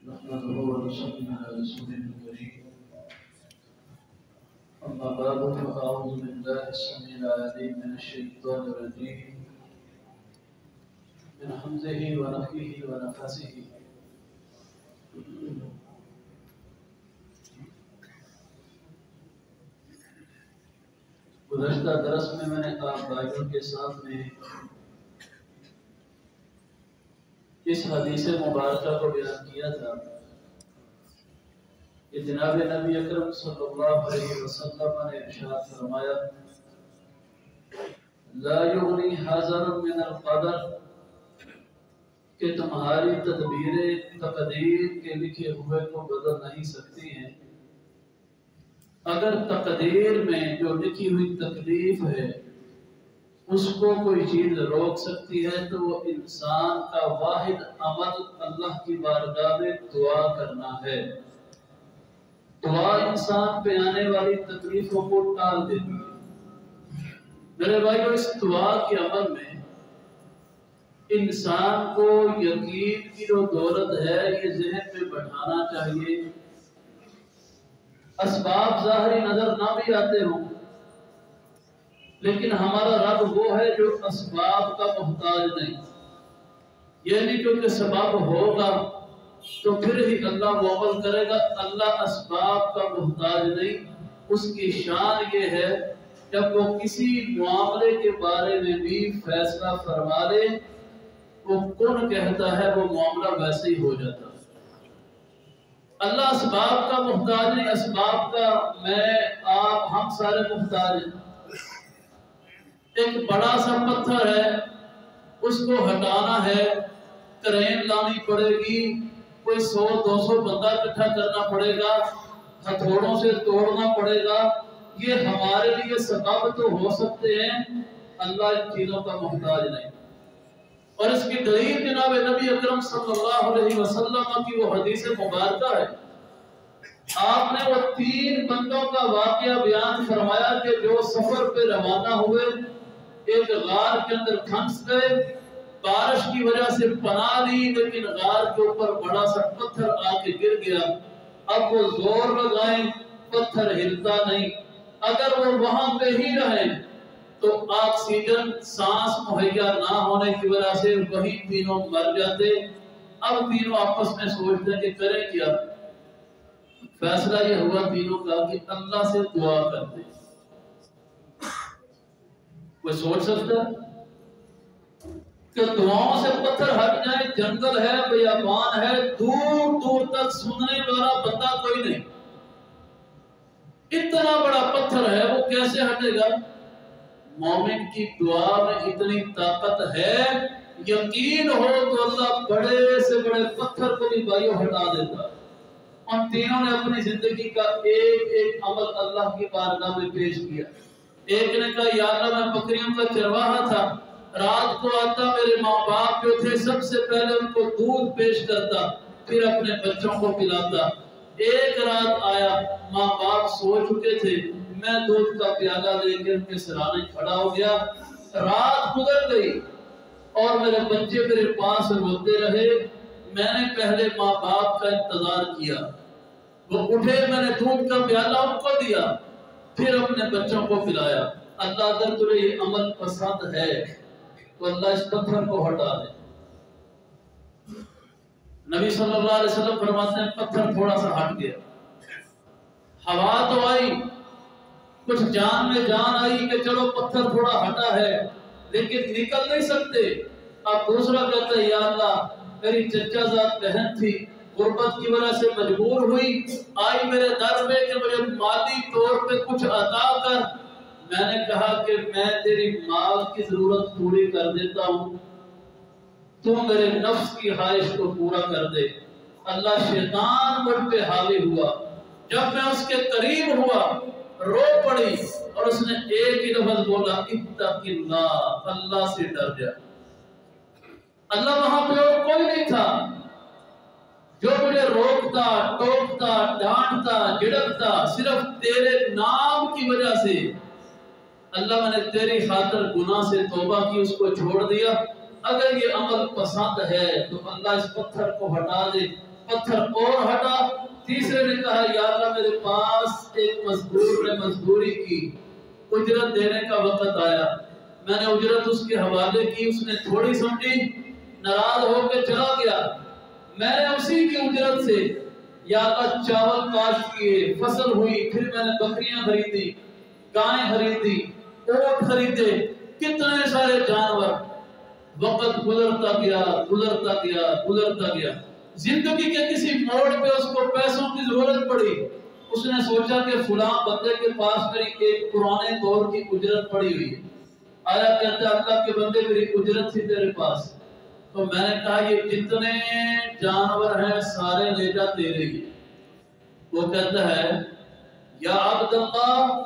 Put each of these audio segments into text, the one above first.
نحمده ونصلي على رسوله الكريم أما بعد فأعوذ بالله السميع العليم من الشيطان الرجيم من همزه ونفخه ونفثه گزشتہ درس میں نے آپ بھائیوں کے سامنے اس حدیث مبارکہ کو بیان کیا تھا کہ جناب نبی اکرم صلی اللہ علیہ وسلم نے ارشاد فرمایا لا یغنی حذر من القدر کہ تمہاری تدبیریں تقدیر کے لکھے ہوئے کو بدل نہیں سکتی ہیں۔ اگر تقدیر میں جو لکھی ہوئی تکلیف ہے اس کو کوئی چیز روک سکتی ہے تو وہ انسان کا واحد عمل اللہ کی بارگاہ میں دعا کرنا ہے۔ دعا انسان پہ آنے والی تکلیفوں کو ٹال دیتی ہے۔ میرے بھائیو، اس دعا کے عمل میں انسان کو یقین کی جو دولت ہے یہ ذہن میں بٹھانا چاہیے۔ اسباب ظاہری نظر نہ بھی آتے ہوں لیکن ہمارا رب وہ ہے جو اسباب کا محتاج نہیں، یعنی کیونکہ سبب ہوگا تو پھر ہی اللہ وہ عمل کرے گا۔ اللہ اسباب کا محتاج نہیں، اس کی شان یہ ہے جب وہ کسی معاملے کے بارے میں بھی فیصلہ فرما لے، وہ کن کہتا ہے وہ معاملہ ویسے ہی ہو جاتا ہے۔ اللہ اسباب کا محتاج نہیں، اسباب کا میں آپ ہم سارے محتاج ہیں۔ ایک بڑا سا پتھر ہے، اس کو ہٹانا ہے، کرین لانی پڑے گی، کوئی 100-200 بندہ اکٹھا کرنا پڑے گا، ہتھوڑوں سے توڑنا پڑے گا۔ یہ ہمارے لیے سبب تو ہو سکتے ہیں، اللہ ان چیزوں کا محتاج نہیں۔ اور اس کی دلیل جناب نبی اکرم صلی اللہ علیہ وسلم کی وہ حدیث مبارکہ ہے۔ آپ نے وہ 3 بندوں کا واقعہ بیان فرمایا کہ جو سفر پہ روانہ ہوئے، ایک غار کے اندر پھنس گئے، بارش کی وجہ سے پناہ لی لیکن غار کے اوپر بڑا سا پتھر آ کے گر گیا۔ اب وہ زور لگائیں پتھر ہلتا نہیں، اگر وہ وہاں پہ ہی رہیں تو آکسیجن سانس مہیا نہ ہونے کی وجہ سے وہی تینوں مر جاتے۔ اب تینوں آپس میں سوچتے ہیں کہ کریں کیا؟ فیصلہ یہ ہوا تینوں کا کہ اللہ سے دعا کرتے۔ کوئی سوچ سکتا ہے کہ دعاؤں سے پتھر ہٹ جائے؟ جنگل ہے، بیابان ہے، دور دور تک سننے والا بندہ کوئی نہیں، اتنا بڑا پتھر ہے وہ کیسے ہٹے گا؟ مومن کی دعا میں اتنی طاقت ہے، یقین ہو تو اللہ بڑے سے بڑے پتھر کو بھی بھائیوں ہٹا دیتا۔ ان تینوں نے اپنی زندگی کا ایک ایک عمل اللہ کی بارگاہ میں پیش کیا۔ ایک نے کہا یا اللہ میں بکریوں کا چرواہا تھا، رات کو آتا میرے ماں باپ جو تھے سب سے پہلے ان کو دودھ پیش کرتا، پھر اپنے بچوں کو پلاتا۔ ایک رات آیا، ماں باپ سو چکے تھے، میں دودھ کا پیالہ لے کے ان کے سرانے کھڑا ہو گیا۔ رات گزر گئی اور میرے بچے میرے پاس روتے رہے، میں نے پہلے ماں باپ کا انتظار کیا، وہ اٹھے، میں نے دودھ کا پیالہ ان کو دیا، پھر اپنے بچوں کو پلایا۔ اللہ اگر تجھے یہ عمل پسند ہے تو اللہ اس پتھر کو ہٹا دے۔ نبی صلی اللہ علیہ وسلم فرماتے ہیں پتھر تھوڑا سا ہٹ گیا، ہوا تو آئی، کچھ جان میں جان آئی کہ چلو پتھر تھوڑا ہٹا ہے لیکن نکل نہیں سکتے۔ اب دوسرا کہتا ہے یا اللہ میری چچا زاد بہن تھی، غربت کی وجہ سے مجبور ہوئی، آئی میرے در میں کہ مجھے مالی طور پہ کچھ عطا کر۔ میں نے کہا کہ میں تیری مال کی ضرورت پوری کر دیتا ہوں، تو میرے نفس کی خواہش کو پورا کر دے۔ اللہ شیطان مجھ پہ حاوی ہوا، جب میں اس کے قریب ہوا رو پڑی اور اس نے ایک ہی لفظ بولا اتق اللہ، اللہ سے ڈر جا۔ اللہ وہاں پہ اور کوئی نہیں تھا جو مجھے روکتا ٹوکتا ڈانٹتا جھڑکتا، صرف تیرے نام کی وجہ سے اللہ میں نے تیری خاطر گناہ سے توبہ کی، اس کو چھوڑ دیا۔ اگر یہ عمل پسند ہے تو اللہ اس پتھر کو ہٹا دے۔ پتھر اور ہٹا. تیسرے نے کہا یا اللہ میرے پاس ایک مزدور نے مزدوری کی, اجرت دینے کا وقت آیا, میں نے اجرت اس کے حوالے کی, اس نے تھوڑی سمجھی, ناراض ہو کے چلا گیا. میں نے اسی کی اجرت سے یا اللہ چاول کاشت کیے, فصل ہوئی, پھر میں نے بکریاں خریدی, گائیں خریدی, اونٹ خریدے, کتنے سارے جانور. وقت گزرتا گیا گزرتا گیا گزرتا گیا. زندگی کے کسی موڑ پہ اس کو پیسوں کی ضرورت پڑی. اس نے سوچا کہ فلاں بندے کے پاس میری ایک پرانے دور کی اجرت پڑی ہوئی ہے. آیا کہتا ہے اللہ کے بندے میری اجرت تھی تیرے پاس. تو میں نے کہا یہ جتنے جانور ہیں سارے لے جا تیرے ہی. وہ کہتا ہے یا عبد اللہ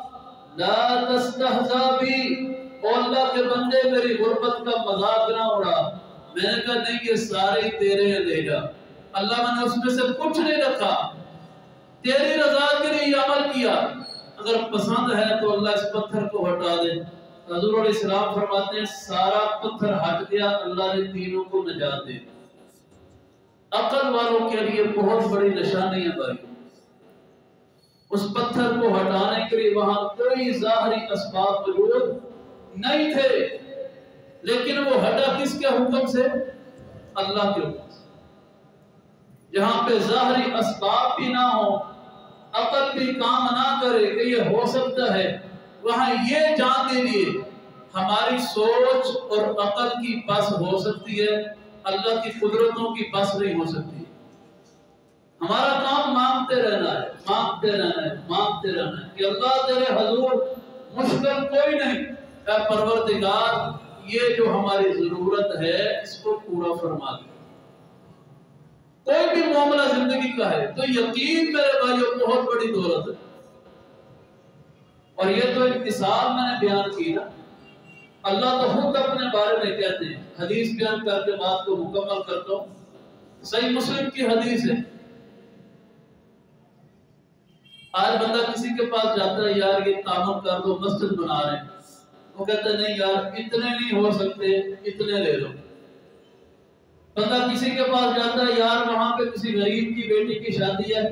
لا تستہزا بی, او اللہ کے بندے میری غربت کا مذاق نہ اڑا. میں نے کہا نہیں یہ سارے تیرے ہیں لے جا. اللہ میں نے اس میں سے کچھ نہیں رکھا, تیری رضا کے لیے عمل کیا. اگر پسند ہے تو اللہ اس پتھر کو ہٹا دے. حضور علیہ السلام فرماتے ہیں سارا پتھر ہٹ گیا, اللہ نے تینوں کو نجات دے. عقل والوں کے لیے بہت بڑی نشانی ہے بھائی. اس پتھر کو ہٹانے کے لیے وہاں کوئی ظاہری اسباب موجود نہیں تھے, لیکن وہ ہٹا کس کے حکم سے؟ اللہ کے حکم سے. جہاں پہ ظاہری اسباب بھی نہ ہو, عقل بھی کام نہ کرے کہ یہ ہو سکتا ہے, وہاں یہ جان لیجیے ہماری سوچ اور عقل کی بس ہو سکتی ہے, اللہ کی قدرتوں کی بس نہیں ہو سکتی. ہمارا کام مانگتے رہنا ہے, مانگتے رہنا ہے, مانگتے رہنا ہے کہ اللہ تیرے حضور مشکل کوئی نہیں, اے پروردگار یہ جو ہماری ضرورت ہے اس کو پورا فرما دے. کوئی بھی معاملہ زندگی کا ہے تو یقین میرے بھائیوں بہت بڑی دولت ہے. اور یہ تو ایک مثال میں نے بیان کی نا. اللہ تو خود اپنے بارے میں کہتے ہیں, حدیث بیان کر کے بات کو مکمل کرتا ہوں. صحیح مسلم کی حدیث ہے. آج بندہ کسی کے پاس جاتا ہے یار یہ تعمیر کر دو, مسجد بنا رہے ہیں, وہ کہتا ہے نہیں یار اتنے نہیں ہو سکتے, اتنے لے لو. بندہ کسی کے پاس جاتا ہے یار وہاں پہ کسی غریب کی بیٹی کی شادی ہے,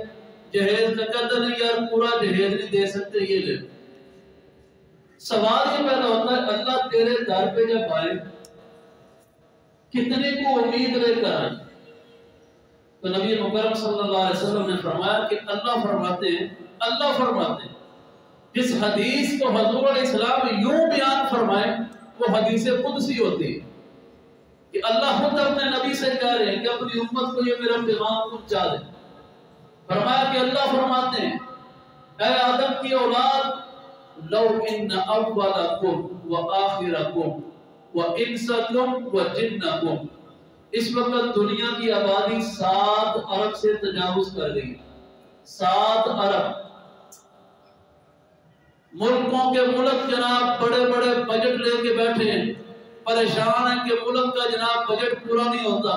جہیز کا, کہتا نہیں یار پورا جہیز نہیں دے سکتے, یہ لے لو. سوال یہ پیدا ہوتا ہے اللہ تیرے در پہ جب آئے کتنے کو امید لے کر آئے؟ تو نبی مکرم صلی اللہ علیہ وسلم نے فرمایا کہ اللہ فرماتے ہیں جس حدیث کو حضور علیہ السلام یوں بیان فرمائے وہ حدیث قدسی ہوتی ہے کہ اللہ خود اپنے نبی سے کہہ رہے ہیں کہ اپنی امت کو یہ میرا پیغام پہنچا دے. فرمایا کہ اللہ فرماتے ہیں اے آدم کی اولاد لو ان اولکم وآخرکم وانسکم وجنکم, اس وقت دنیا کی آبادی 7 ارب سے تجاوز کر گئی. 7 ارب ملکوں کے ملک جناب بڑے بڑے بجٹ لے کے بیٹھے ہیں, پریشان ہیں کہ ملک کا جناب بجٹ پورا نہیں ہوتا.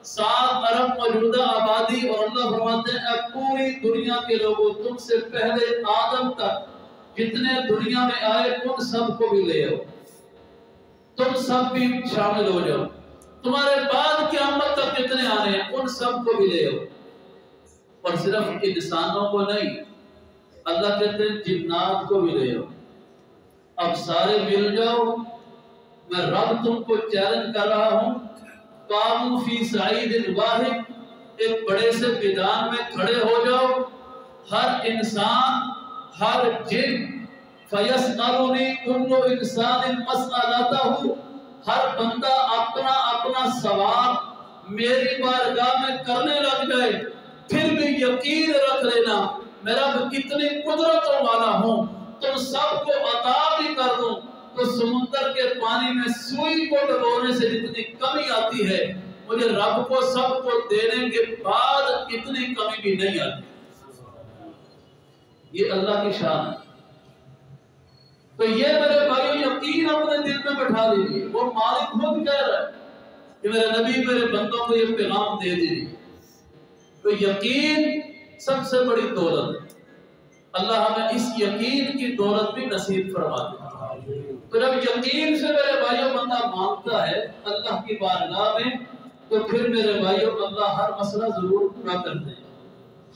7 ارب موجودہ آبادی, اور اللہ فرماتے ہیں اے پوری دنیا کے لوگوں تم سے پہلے آدم تک جتنے دنیا میں آئے ان سب کو بھی لے آؤ, تم سب بھی شامل ہو جاؤ. تمہارے بعد قیامت تک جتنے آنے ہیں ان سب کو بھی لے آؤ. اور صرف انسانوں کو نہیں, اللہ کہتے ہیں جنات کو بھی لے آؤ. اب سارے مل جاؤ, میں رب تم کو چیلنج کر رہا ہوں. قاموا فی صعید واحد, ایک بڑے سے میدان میں کھڑے ہو جاؤ, ہر انسان ہر جن فیسألونی کل انسان مسئلتہ, ہر بندہ اپنا اپنا سوال میری بارگاہ میں کرنے لگ جائے. پھر بھی یقین رکھ لینا میں رب کتنی قدرتوں والا ہوں, تم سب کو عطا بھی کر دوں تو سمندر کے پانی میں سوئی کو ڈبونے سے جتنی کمی آتی ہے مجھے رب کو سب کو دینے کے بعد اتنی کمی بھی نہیں آتی. یہ اللہ کی شان ہے. تو یہ میرے بھائیو یقین اپنے دل میں بٹھا لیجیے, وہ مالک خود کہہ رہا ہے کہ میرے نبی میرے بندوں کو یہ پیغام دے دیجیے. تو یقین سب سے بڑی دولت ہے. اللہ ہمیں اس یقین کی دولت بھی نصیب فرما دے. تو جب یقین سے میرے بھائیو بندہ مانگتا ہے اللہ کی بارگاہ میں تو پھر میرے بھائیوں اللہ ہر مسئلہ ضرور پورا کر دے،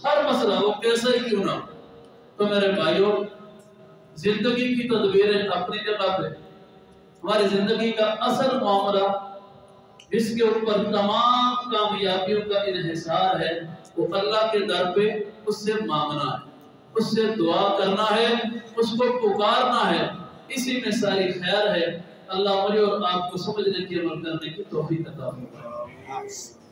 ہر مسئلہ وہ کیسا ہی کیوں نہ۔ تو میرے بھائیوں زندگی کی تدبیریں اپنی جگہ پہ، ہماری زندگی کا اصل معاملہ جس کے اوپر تمام کامیابیوں کا انحصار ہے وہ اللہ کے در پہ اس سے مانگنا ہے، اس سے دعا کرنا ہے، اس کو پکارنا ہے، اسی میں ساری خیر ہے۔ اللہ مجھے اور آپ کو سمجھنے کی عمل کرنے کی توفیق عطا فرمائے۔